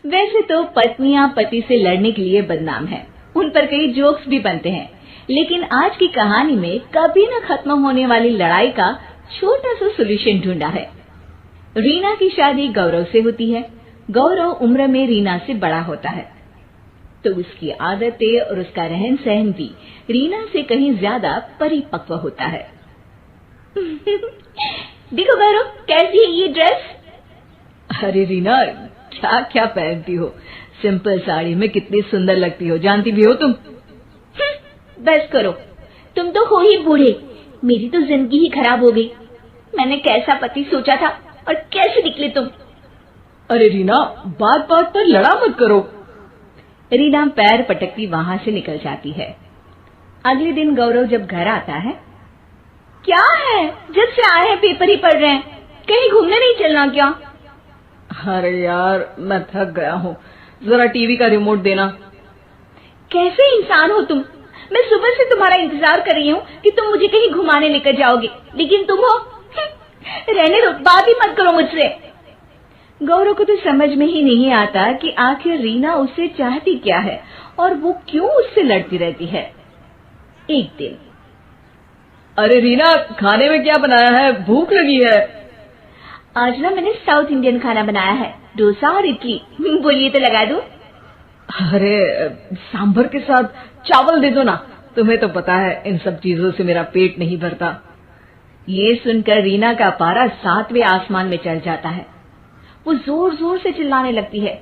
वैसे तो पत्नियां पति से लड़ने के लिए बदनाम हैं। उन पर कई जोक्स भी बनते हैं, लेकिन आज की कहानी में कभी न खत्म होने वाली लड़ाई का छोटा सा सॉल्यूशन ढूंढा है। रीना की शादी गौरव से होती है। गौरव उम्र में रीना से बड़ा होता है, तो उसकी आदतें और उसका रहन सहन भी रीना से कहीं ज्यादा परिपक्व होता है। देखो गौरव, कैसी है ये ड्रेस? अरे रीना, क्या क्या पहनती हो? सिंपल साड़ी में कितनी सुंदर लगती हो, जानती भी हो तुम। बस करो, तुम तो हो ही बूढ़े, मेरी तो जिंदगी ही खराब हो गई। मैंने कैसा पति सोचा था और कैसे निकले तुम। अरे रीना, बात बात पर लड़ा मत करो। रीना पैर पटकती वहां से निकल जाती है। अगले दिन गौरव जब घर आता है, क्या है, जब से आए हैं पेपर ही पढ़ रहे हैं, कहीं घूमने नहीं चलना क्या? अरे यार, मैं थक गया हूँ, जरा टीवी का रिमोट देना। कैसे इंसान हो तुम? मैं सुबह से तुम्हारा इंतजार कर रही हूँ कि तुम मुझे कहीं घुमाने लेकर जाओगे, लेकिन तुम हो रहने दो, बात ही मत करो मुझसे। गौरव को तो समझ में ही नहीं आता कि आखिर रीना उससे चाहती क्या है और वो क्यों उससे लड़ती रहती है। एक दिन, अरे रीना, खाने में क्या बनाया है? भूख लगी है। आज ना मैंने साउथ इंडियन खाना बनाया है, डोसा और इडली। बोलिए तो लगा दूं? अरे सांभर के साथ चावल दे दो ना, तुम्हें तो पता है इन सब चीजों से मेरा पेट नहीं भरता। ये सुनकर रीना का पारा 7वें आसमान में चढ़ जाता है। वो जोर जोर से चिल्लाने लगती है,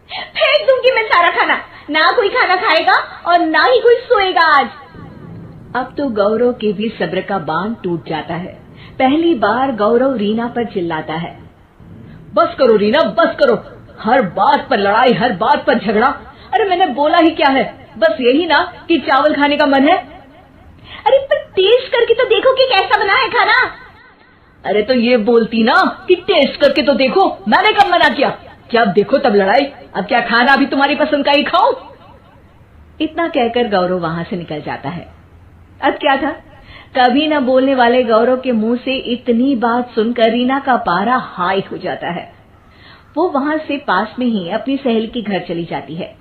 फेंक दूंगी मैं सारा खाना, ना कोई खाना खाएगा और ना ही कोई सोएगा आज। अब तो गौरव के भी सब्र का बांध टूट जाता है। पहली बार गौरव रीना पर चिल्लाता है, बस करो रीना, बस करो, हर बात पर लड़ाई, हर बात पर झगड़ा। अरे मैंने बोला ही क्या है, बस यही ना कि चावल खाने का मन है। अरे पर टेस्ट करके तो देखो कि कैसा बना है खाना। अरे तो ये बोलती ना कि टेस्ट करके तो देखो, मैंने कब मना किया? जब देखो तब लड़ाई, अब क्या खाना भी तुम्हारी पसंद का ही खाऊं? इतना कहकर गौरव वहां से निकल जाता है। अब क्या था, कभी न बोलने वाले गौरव के मुंह से इतनी बात सुनकर रीना का पारा हाई हो जाता है। वो वहां से पास में ही अपनी सहेली के घर चली जाती है।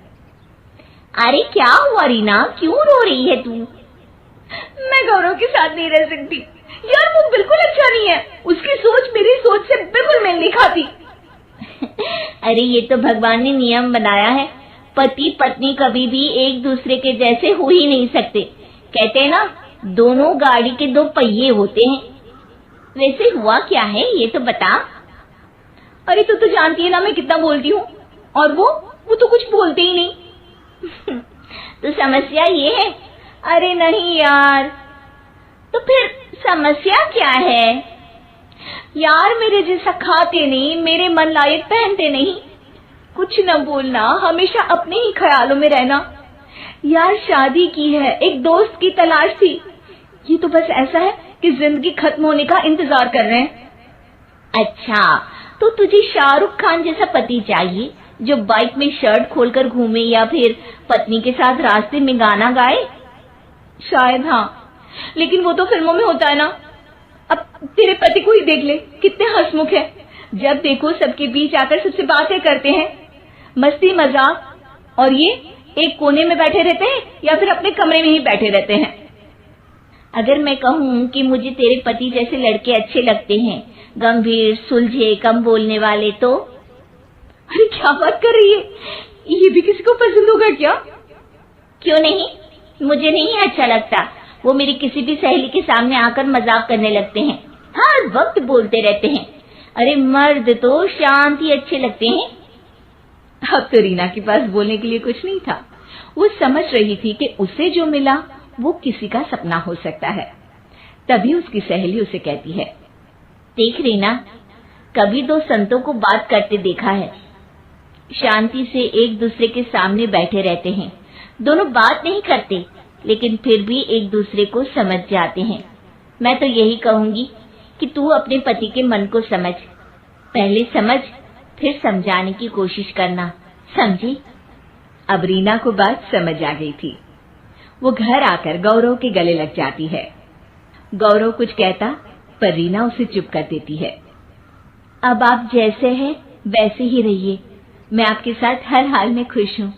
अरे क्या हुआ रीना, क्यों रो रही है तू? मैं गौरव के साथ नहीं रह सकती यार, वो बिल्कुल अच्छा नहीं है, उसकी सोच मेरी सोच से बिल्कुल मेल नहीं खाती। अरे ये तो भगवान ने नियम बनाया है, पति पत्नी कभी भी एक दूसरे के जैसे हो ही नहीं सकते। कहते हैं ना, दोनों गाड़ी के दो पहिए होते हैं। वैसे हुआ क्या है ये तो बता। अरे तू तो जानती है ना मैं कितना बोलती हूँ, और वो तो कुछ बोलते ही नहीं। तो समस्या ये है? अरे नहीं यार, तो फिर समस्या क्या है? यार मेरे जैसा खाते नहीं, मेरे मन लायक पहनते नहीं, कुछ न बोलना, हमेशा अपने ही ख्यालों में रहना। यार शादी की है, एक दोस्त की तलाश थी, ये तो बस ऐसा है कि जिंदगी खत्म होने का इंतजार कर रहे हैं। अच्छा, तो तुझे शाहरुख खान जैसा पति चाहिए जो बाइक में शर्ट खोलकर घूमे या फिर पत्नी के साथ रास्ते में गाना गाए? शायद हाँ, लेकिन वो तो फिल्मों में होता है ना। अब तेरे पति को ही देख ले, कितने हंसमुख है, जब देखो सबके बीच आकर सबसे बातें करते हैं, मस्ती मजाक, और ये एक कोने में बैठे रहते हैं या फिर अपने कमरे में ही बैठे रहते हैं। अगर मैं कहूँ कि मुझे तेरे पति जैसे लड़के अच्छे लगते हैं, गंभीर, सुलझे, कम बोलने वाले, तो? अरे क्या बात कर रही है, ये भी किसी को पसंद होगा क्या? क्यों नहीं, मुझे नहीं अच्छा लगता। वो मेरी किसी भी सहेली के सामने आकर मजाक करने लगते हैं, हर वक्त बोलते रहते हैं। अरे मर्द तो शांत ही अच्छे लगते हैं। अब तो रीना के पास बोलने के लिए कुछ नहीं था। वो समझ रही थी कि उसे जो मिला वो किसी का सपना हो सकता है। तभी उसकी सहेली उसे कहती है, देख रीना, कभी दो संतों को बात करते देखा है, शांति से एक दूसरे के सामने बैठे रहते हैं, दोनों बात नहीं करते लेकिन फिर भी एक दूसरे को समझ जाते हैं। मैं तो यही कहूंगी कि तू अपने पति के मन को समझ, पहले समझ फिर समझाने की कोशिश करना, समझी? अब रीना को बात समझ आ गई थी। वो घर आकर गौरव के गले लग जाती है। गौरव कुछ कहता पर रीना उसे चुप कर देती है। अब आप जैसे हैं वैसे ही रहिए, मैं आपके साथ हर हाल में खुश हूँ।